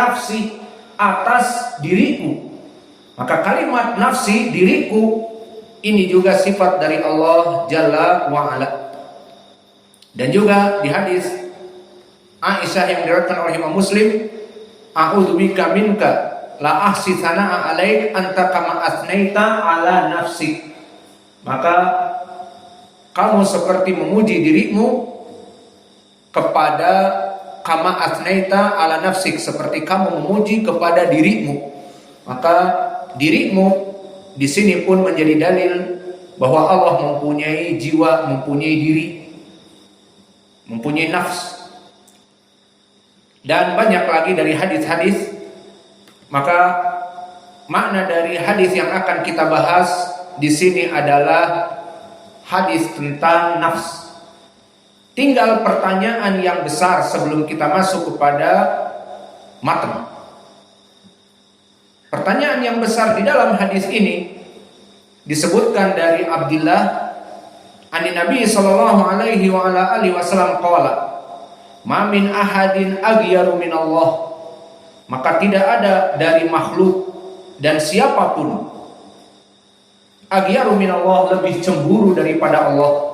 nafsi, atas diriku. Maka kalimat nafsi, diriku, ini juga sifat dari Allah Jalla wa'ala. Dan juga di hadis Aisyah yang diriwayatkan oleh Imam Muslim, a'udzubika minka la ahsi sana'a alaik anta kama asnaita ala nafsik. Maka kamu seperti memuji dirimu kepada kama asnaita ala nafsik, seperti kamu memuji kepada dirimu. Maka dirimu di sini pun menjadi dalil bahwa Allah mempunyai jiwa, mempunyai diri, mempunyai nafs. Dan banyak lagi dari hadis-hadis. Maka makna dari hadis yang akan kita bahas di sini adalah hadis tentang nafs. Tinggal pertanyaan yang besar sebelum kita masuk kepada matan. Pertanyaan yang besar di dalam hadis ini disebutkan dari Abdullah an Nabi sallallahu alaihi wa ala alihi wasallam qala, "Ma min ahadin aghyaru min Allah." Maka tidak ada dari makhluk dan siapapun aghyaru min Allah, lebih cemburu daripada Allah.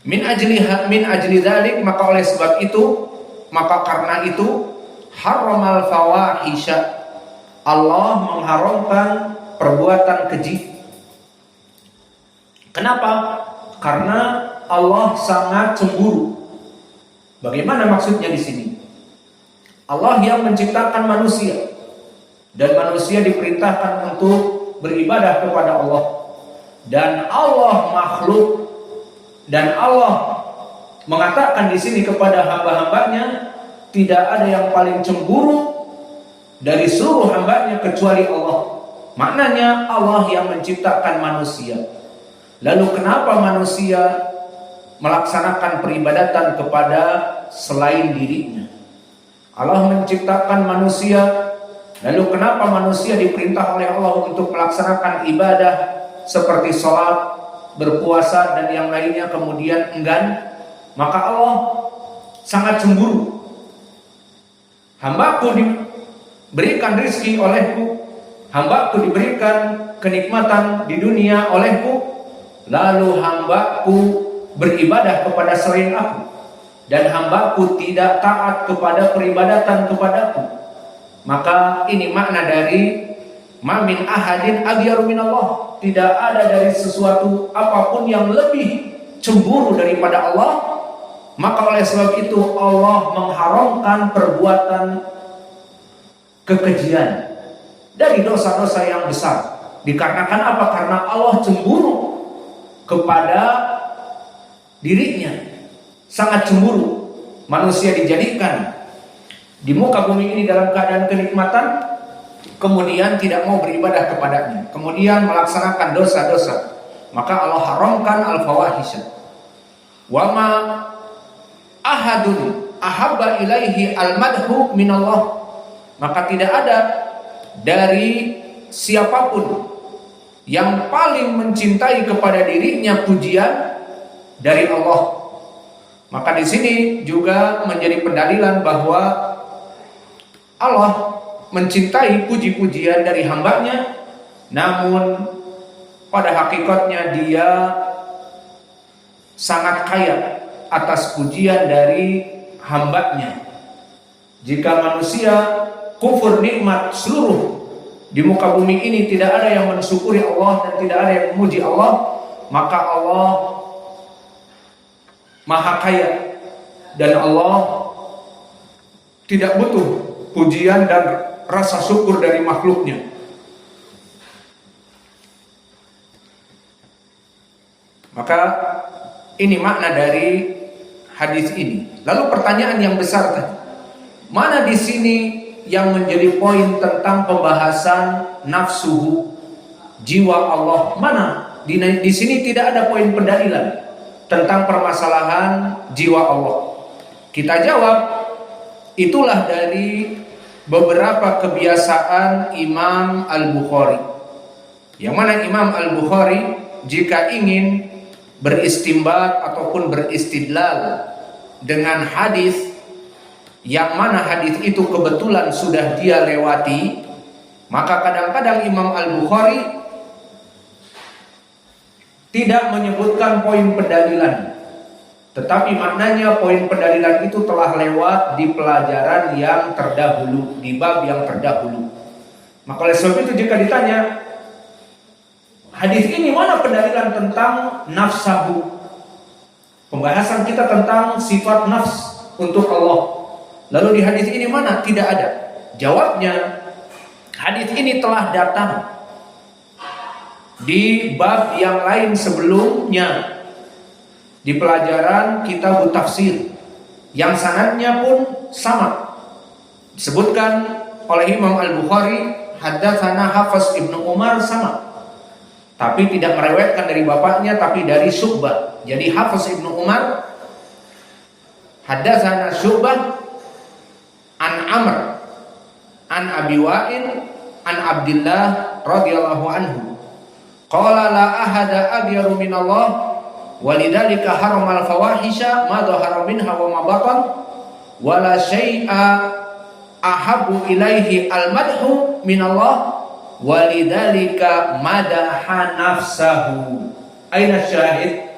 Min ajli dzalik, maka oleh sebab itu, maka karena itu haramal fawahisha, Allah mengharamkan perbuatan keji. Kenapa? Karena Allah sangat cemburu. Bagaimana maksudnya di sini? Allah yang menciptakan manusia dan manusia diperintahkan untuk beribadah kepada Allah. Dan Allah makhluk, dan Allah mengatakan di sini kepada hamba-hambanya, tidak ada yang paling cemburu dari seluruh hambanya kecuali Allah. Maknanya Allah yang menciptakan manusia. Lalu kenapa manusia melaksanakan peribadatan kepada selain dirinya? Allah menciptakan manusia, lalu kenapa manusia diperintah oleh Allah untuk melaksanakan ibadah seperti sholat, berpuasa dan yang lainnya kemudian enggan? Maka Allah sangat cemburu. Hambaku diberikan rizki olehku, hambaku diberikan kenikmatan di dunia olehku, lalu hambaku beribadah kepada selain aku, dan hambaku tidak taat kepada peribadatan kepadaku. Maka ini makna dari ma min ahadin aghyaru min Allah. Tidak ada dari sesuatu apapun yang lebih cemburu daripada Allah. Maka oleh sebab itu Allah mengharamkan perbuatan kekejian dari dosa-dosa yang besar. Dikarenakan apa? Karena Allah cemburu kepada dirinya, sangat cemburu. Manusia dijadikan di muka bumi ini dalam keadaan kenikmatan, kemudian tidak mau beribadah kepadanya, kemudian melaksanakan dosa-dosa. Maka Allah haramkan al-fawahisha. Wa ma ahadun ahabba ilaihi al-madhu minallah. Maka tidak ada dari siapapun yang paling mencintai kepada dirinya pujian dari Allah. Maka di sini juga menjadi pendalilan bahwa Allah mencintai puji-pujian dari hambanya, namun pada hakikatnya Dia sangat kaya atas pujian dari hambanya. Jika manusia kufur nikmat seluruh di muka bumi ini, tidak ada yang mensyukuri Allah dan tidak ada yang memuji Allah, maka Allah maha kaya dan Allah tidak butuh pujian dan rasa syukur dari makhluknya. Maka ini makna dari hadis ini. Lalu pertanyaan yang besar tadi, mana di sini yang menjadi poin tentang pembahasan nafsuhu, jiwa Allah? Mana? Di sini tidak ada poin pendalilan tentang permasalahan jiwa Allah. Kita jawab, itulah dari beberapa kebiasaan Imam Al-Bukhari. Yang mana Imam Al-Bukhari jika ingin beristimbat ataupun beristidlal dengan hadis yang mana hadis itu kebetulan sudah dia lewati, maka kadang-kadang Imam Al-Bukhari tidak menyebutkan poin pendalilan, tetapi maknanya poin pendalilan itu telah lewat di pelajaran yang terdahulu, di bab yang terdahulu. Maka oleh sebab itu jika ditanya hadis ini mana pendalilan tentang nafsahu, pembahasan kita tentang sifat nafs untuk Allah, lalu di hadis ini mana? Tidak ada. Jawabnya, hadis ini telah datang di bab yang lain sebelumnya, di pelajaran kitab tafsir yang sanadnya pun sama. Disebutkan oleh Imam Al-Bukhari, haddatsana Hafiz Ibnu Umar sama, tapi tidak meriwayatkan dari bapaknya, tapi dari Syu'bah. Jadi Hafiz Ibnu Umar haddatsana Syu'bah an Amr an Abi Wa'il an Abdullah radhiyallahu anhu qala la ahada aghyaru min Allah walidzalika haramal fawahisha ma dhahara minha wa ma batan wala syai'a ahabbu ilaihi al-madhu min Allah walidzalika madaha nafsahu. Aina syahid?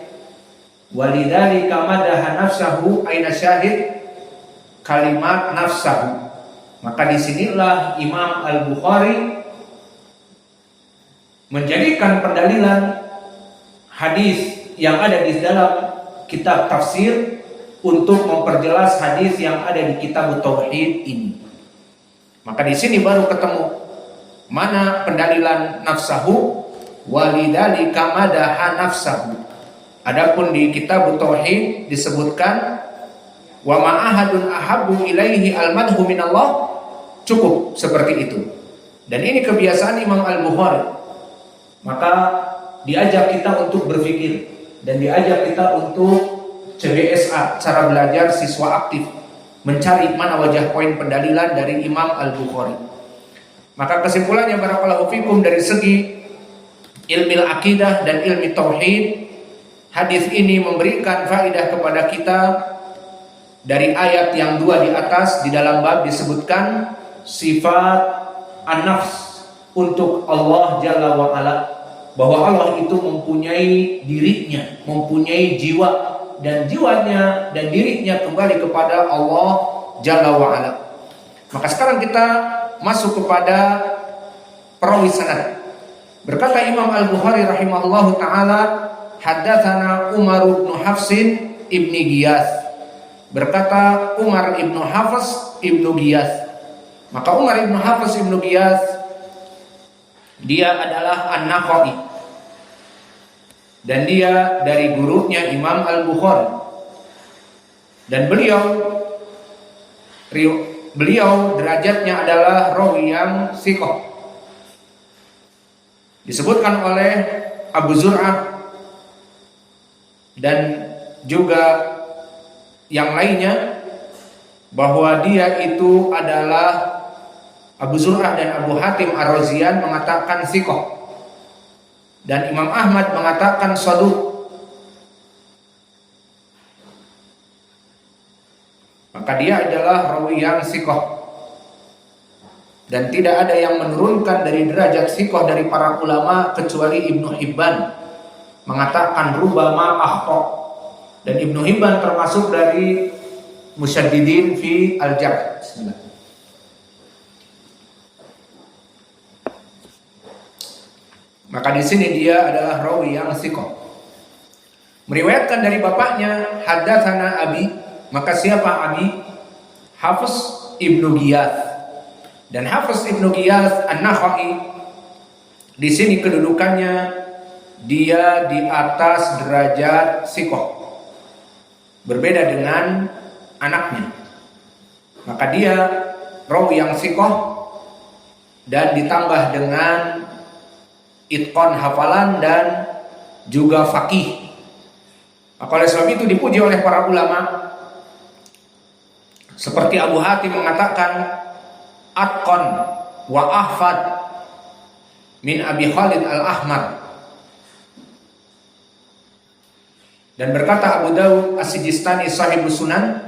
Walidzalika madaha nafsahu, aina syahid? Kalimat nafsahu. Maka disinilah Imam Al-Bukhari menjadikan pendalilan hadis yang ada di dalam kitab tafsir untuk memperjelas hadis yang ada di kitab tauhid ini. Maka di sini baru ketemu mana pendalilan nafsahu, walidzalika madaha nafsahu. Adapun di kitab tauhid disebutkan wa ma ahadun ahabbu ilaihi al-madhu min Allah, cukup seperti itu. Dan ini kebiasaan Imam Al-Bukhari. Maka diajak kita untuk berpikir dan diajak kita untuk CBSA, cara belajar siswa aktif, mencari mana wajah poin pendalilan dari Imam Al-Bukhari. Maka kesimpulannya barakallahu fikum, dari segi ilmu akidah dan ilmu tauhid, hadis ini memberikan faedah kepada kita. Dari ayat yang 2 di atas, di dalam bab disebutkan sifat an-nafs untuk Allah Jalla wa Ala, bahwa Allah itu mempunyai dirinya, mempunyai jiwa, dan jiwanya dan dirinya kembali kepada Allah Jalla wa Ala. Maka sekarang kita masuk kepada perawi sanad. Berkata Imam Al-Bukhari rahimahullahu taala, haddatsana Umar bin Hafsin ibni Giyas. Berkata Umar ibnu Hafiz ibnu Giyas. Maka Umar ibnu Hafiz ibnu Giyas, dia adalah An-Nakhai, dan dia dari gurunya Imam Al-Bukhari. Dan beliau derajatnya adalah rawi yang thiqah. Disebutkan oleh Abu Zur'ah dan juga yang lainnya bahwa dia itu adalah Abu Zur'ah dan Abu Hatim Ar-Razian mengatakan thiqah, dan Imam Ahmad mengatakan saduq. Maka dia adalah rawi yang thiqah, dan tidak ada yang menurunkan dari derajat thiqah dari para ulama kecuali Ibnu Hibban, mengatakan rubama akhta. Dan Ibnu Hibban termasuk dari musyaddidin fi al-jarh. Bismillah. Maka di sini dia adalah rawi yang thiqah. Meriwayatkan dari bapaknya, haddatsana Abi. Maka siapa Abi? Hafiz Ibnu Giyas. Dan Hafiz Ibnu Giyas An-Nakhai, di sini kedudukannya dia di atas derajat thiqah, berbeda dengan anaknya. Maka dia rawi yang thiqah dan ditambah dengan itqan hafalan dan juga faqih. Maka oleh sebab itu dipuji oleh para ulama, seperti Abu Hatim mengatakan atqan wa ahfad min Abi Khalid al-Ahmar. Dan berkata Abu Dawud As-Sijistani Sahibus Sunan,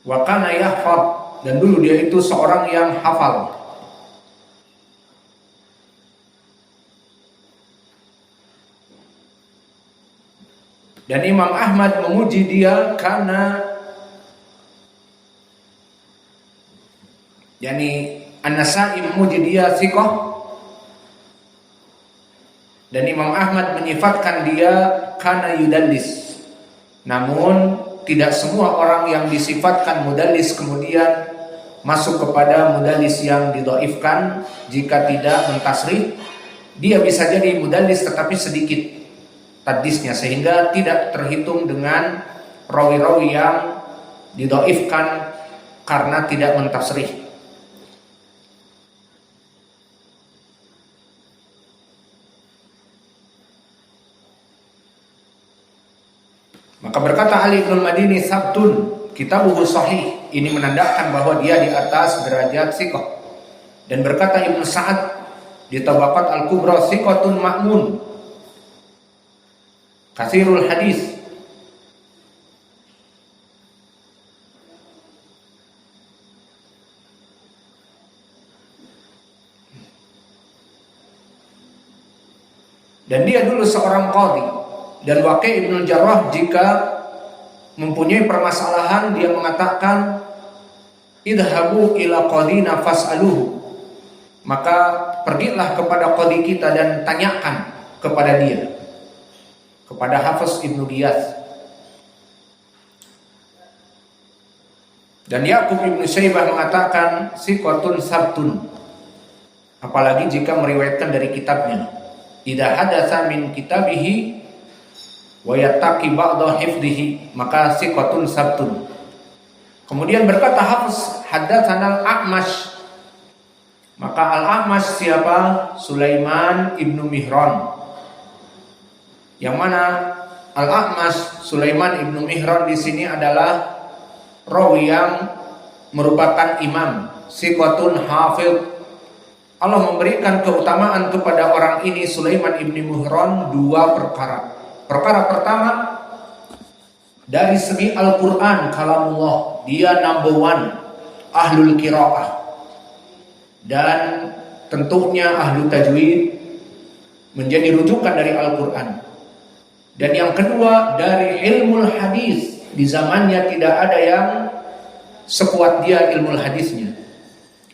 Wa kana yahfad, dan dulu dia itu seorang yang hafal. Dan Imam Ahmad memuji dia karena An-Nasa'i memuji dia thiqah, dan Imam Ahmad menyifatkan dia karena yudallis. Namun tidak semua orang yang disifatkan mudallis kemudian masuk kepada mudallis yang didhaifkan jika tidak mentasrih. Dia bisa jadi mudallis tetapi sedikit tadlisnya, sehingga tidak terhitung dengan rawi-rawi yang didhaifkan karena tidak mentasrih. Maka berkata Ali bin Madini, sabtun kitabuhu sahih, ini menandakan bahwa dia di atas derajat thiqah. Dan berkata Ibnu Sa'ad di Tabaqat Al-Kubra, thiqatun ma'mun katsirul hadis. Dan dia dulu seorang qadhi. Dan Waqi' Ibnu Jarrah jika mempunyai permasalahan, dia mengatakan idhabu ila qadina fas'aluhu, maka pergilah kepada qadhi kita dan tanyakan kepada dia, kepada Hafiz Ibnu Ghiyath. Dan Ya'qub Ibnu Syaibah mengatakan siqatun sabtun, apalagi jika meriwayatkan dari kitabnya. Idza hadatsa min kitabihi wa yattaqi ba'da hifdhihi, maka siqatun sabtun. Kemudian berkata Hafiz, haddatsanal A'mash, maka Al-A'mash siapa? Sulaiman Ibnu Mihran. Yang mana Al-A'mash Sulaiman Ibnu Mihran di sini adalah rawi yang merupakan imam, siqatun hafidh. Allah memberikan keutamaan kepada orang ini Sulaiman Ibnu Mihran dua perkara. Perkara pertama, dari segi Al-Quran, kalamullah, dia number one, ahlul qiraah. Dan tentunya ahlu tajwid, menjadi rujukan dari Al-Quran. Dan yang kedua, dari ilmu hadis. Di zamannya tidak ada yang sekuat dia ilmu hadisnya.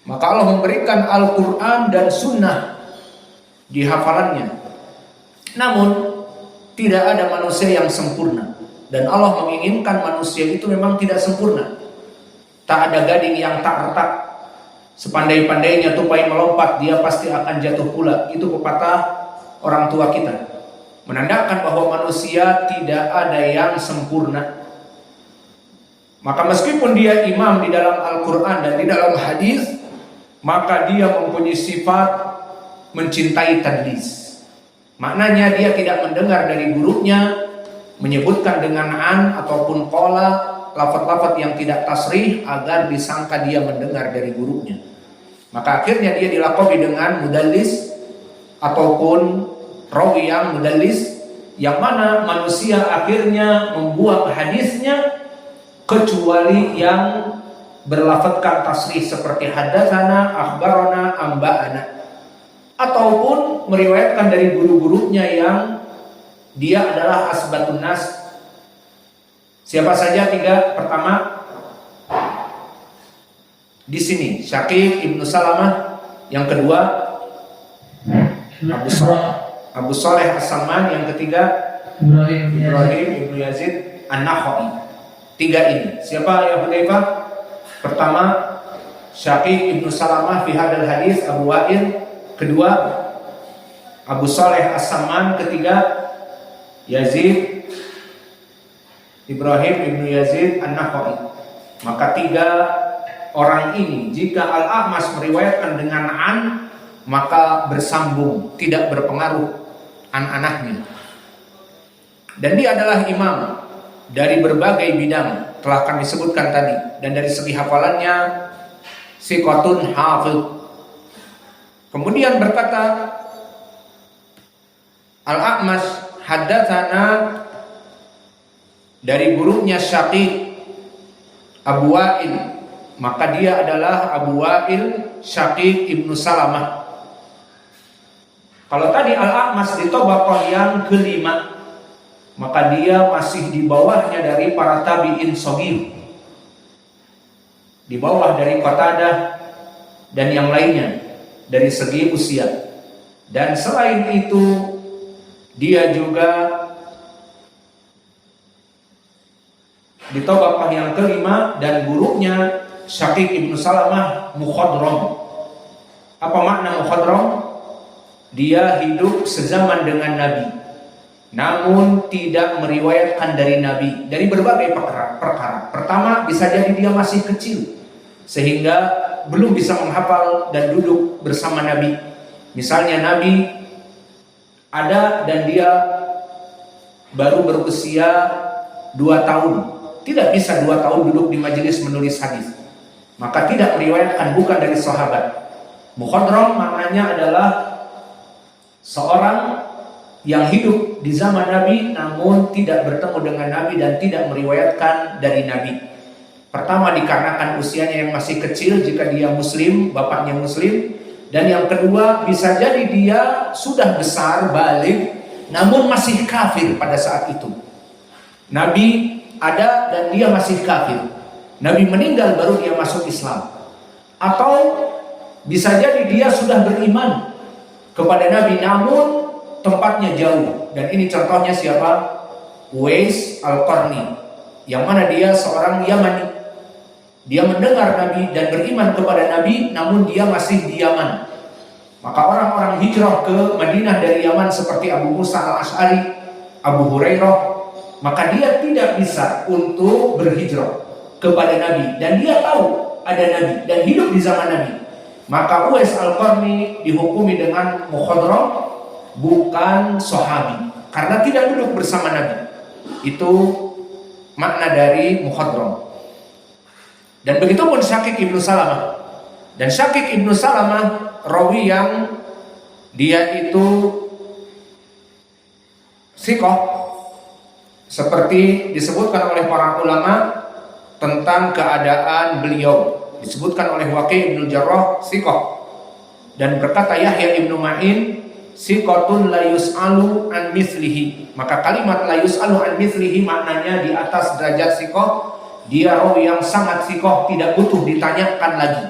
Maka Allah memberikan Al-Quran dan Sunnah di hafalannya. Namun tidak ada manusia yang sempurna, dan Allah menginginkan manusia itu memang tidak sempurna. Tak ada gading yang tak retak, sepandai-pandainya tupai melompat, dia pasti akan jatuh pula. Itu pepatah orang tua kita, menandakan bahwa manusia tidak ada yang sempurna. Maka meskipun dia imam di dalam Al-Quran dan di dalam hadis, maka dia mempunyai sifat mencintai tadlis. Maknanya dia tidak mendengar dari gurunya menyebutkan dengan an ataupun qala, lafaz-lafaz yang tidak tasrih agar disangka dia mendengar dari gurunya. Maka akhirnya dia dilaqabi dengan mudallis ataupun rawi yang mudallis, yang mana manusia akhirnya membuang hadisnya kecuali yang berlafazkan tasrih seperti hadatsana, akhbarana, amba'ana, ataupun meriwayatkan dari guru-gurunya yang dia adalah asbatun nas. Siapa saja tiga? Pertama di sini Syaqi Ibnu Salamah, yang kedua Abu Saleh As-Samman, yang ketiga Ibrahim Ibnu Yazid An-Nakhai. Tiga ini. Siapa yang Hudzaifah? Pertama Syaqi Ibnu Salamah fi hadal hadis, Abu Wa'il. Kedua Abu Saleh As-Samman. Ketiga Yazid Ibrahim Ibnu Yazid An-Nakhai. Maka tiga orang ini jika Al-A'mash meriwayatkan dengan an, maka bersambung, tidak berpengaruh an-anahnya. Dan dia adalah imam dari berbagai bidang, telah kami sebutkan tadi. Dan dari segi hafalannya siqatun hafidh. Kemudian berkata Al-A'mash, haddatsana, dari gurunya Syaqi, Abu Wa'il, maka dia adalah Abu Wa'il Syaqiq ibnu Salamah. Kalau tadi Al-A'mas di tabaqah yang kelima, maka dia masih di bawahnya dari para tabi'in shagir, di bawah dari Qatadah dan yang lainnya dari segi usia. Dan selain itu dia juga di tabaqah yang kelima, dan gurunya Syaqiq ibnu Salamah mukhadram. Apa makna mukhadram? Dia hidup sezaman dengan Nabi, namun tidak meriwayatkan dari Nabi dari berbagai perkara. Pertama, bisa jadi dia masih kecil sehingga belum bisa menghafal dan duduk bersama Nabi. Misalnya Nabi ada dan dia baru berusia 2 tahun, tidak bisa 2 tahun duduk di majelis menulis hadis, maka tidak meriwayatkan, bukan dari sahabat. Mukhadram maknanya adalah seorang yang hidup di zaman Nabi namun tidak bertemu dengan Nabi dan tidak meriwayatkan dari Nabi. Pertama, dikarenakan usianya yang masih kecil jika dia muslim, bapaknya muslim. Dan yang kedua, bisa jadi dia sudah besar, balik, namun masih kafir pada saat itu. Nabi ada dan dia masih kafir. Nabi meninggal baru dia masuk Islam. Atau bisa jadi dia sudah beriman kepada Nabi namun tempatnya jauh. Dan ini contohnya siapa? Uwais Al-Qarni, yang mana dia seorang Yamani. Dia mendengar Nabi dan beriman kepada Nabi namun dia masih di Yaman. Maka orang-orang hijrah ke Madinah dari Yaman seperti Abu Musa Al-Asy'ari, Abu Hurairah, maka dia tidak bisa untuk berhijrah kepada Nabi, dan dia tahu ada Nabi dan hidup di zaman Nabi. Maka Uwais Al-Qarni dihukumi dengan mukhadram, bukan sahabi, karena tidak duduk bersama Nabi. Itu makna dari mukhadram. Dan begitu pun Syaqiq ibnu Salamah. Dan Syaqiq ibnu Salamah rawi yang dia itu thiqah, seperti disebutkan oleh para ulama tentang keadaan beliau. Disebutkan oleh Waqi' ibnu Jarrah thiqah, dan berkata Yahya ibnu Ma'in thiqatun la yus'alu an mithlihi. Maka kalimat la yus'alu an mithlihi maknanya di atas derajat thiqah, dia rawi yang sangat thiqah, tidak butuh ditanyakan lagi.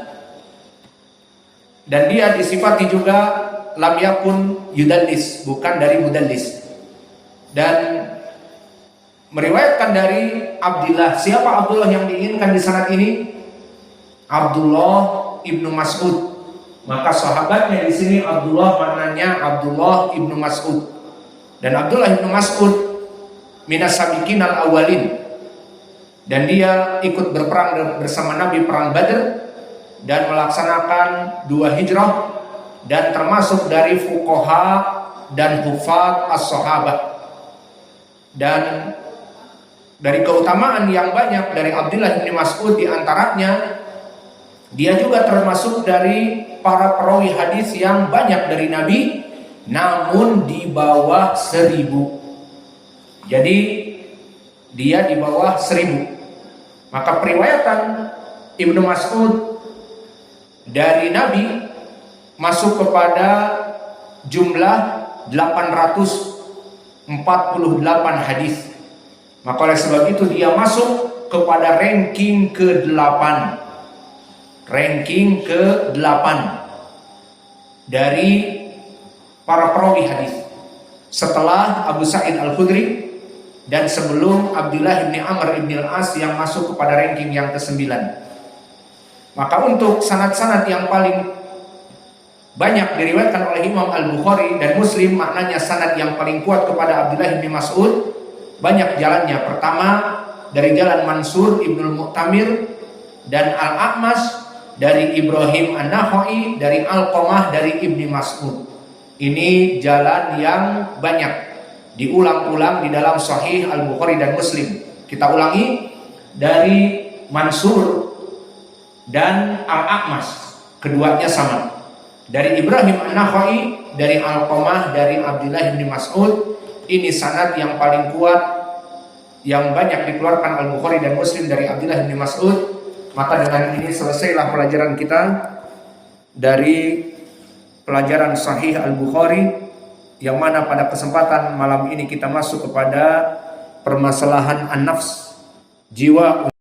Dan dia disifati juga lam yakun yudallis, bukan dari mudallis. Dan meriwayatkan dari Abdullah. Siapa Abdullah yang diinginkan di sanad ini? Abdullah ibnu Mas'ud. Maka sahabatnya di sini Abdullah maknanya Abdullah ibnu Mas'ud. Dan Abdullah ibnu Mas'ud minas sabiqin al-awwalin. Dan dia ikut berperang bersama Nabi perang Badr dan melaksanakan 2 hijrah, dan termasuk dari fuqaha dan hufaz as-sahabah. Dan dari keutamaan yang banyak dari Abdullah bin Mas'ud di antaranya, dia juga termasuk dari para perawi hadis yang banyak dari Nabi, namun di bawah 1000. Jadi dia di bawah 1000. Maka periwayatan Ibnu Mas'ud dari Nabi masuk kepada jumlah 848 hadis. Maka oleh sebab itu dia masuk kepada ranking ke-8. Ranking ke-8 dari para perawi hadis. Setelah Abu Sa'id Al-Khudri dan sebelum Abdullah bin Amr bin Al-As yang masuk kepada ranking yang ke-9. Maka untuk sanad-sanad yang paling banyak diriwayatkan oleh Imam Al-Bukhari dan Muslim, maknanya sanad yang paling kuat kepada Abdullah bin Mas'ud, banyak jalannya. Pertama, dari jalan Mansur Ibnu Mu'tamir dan Al-A'mas, dari Ibrahim An-Nakhai, dari Al-Qamah, dari Ibnu Mas'ud. Ini jalan yang banyak diulang-ulang di dalam Sahih Al-Bukhari dan Muslim. Kita ulangi, dari Mansur dan Al-A'mas, keduanya sama. Dari Ibrahim An-Nakhai, dari Al-Qamah, dari Abdullah bin Mas'ud. Ini sanad yang paling kuat yang banyak dikeluarkan Al-Bukhari dan Muslim dari Abdullah bin Mas'ud. Maka dengan ini selesailah pelajaran kita dari pelajaran Sahih Al-Bukhari, yang mana pada kesempatan malam ini kita masuk kepada permasalahan an-nafs, jiwa.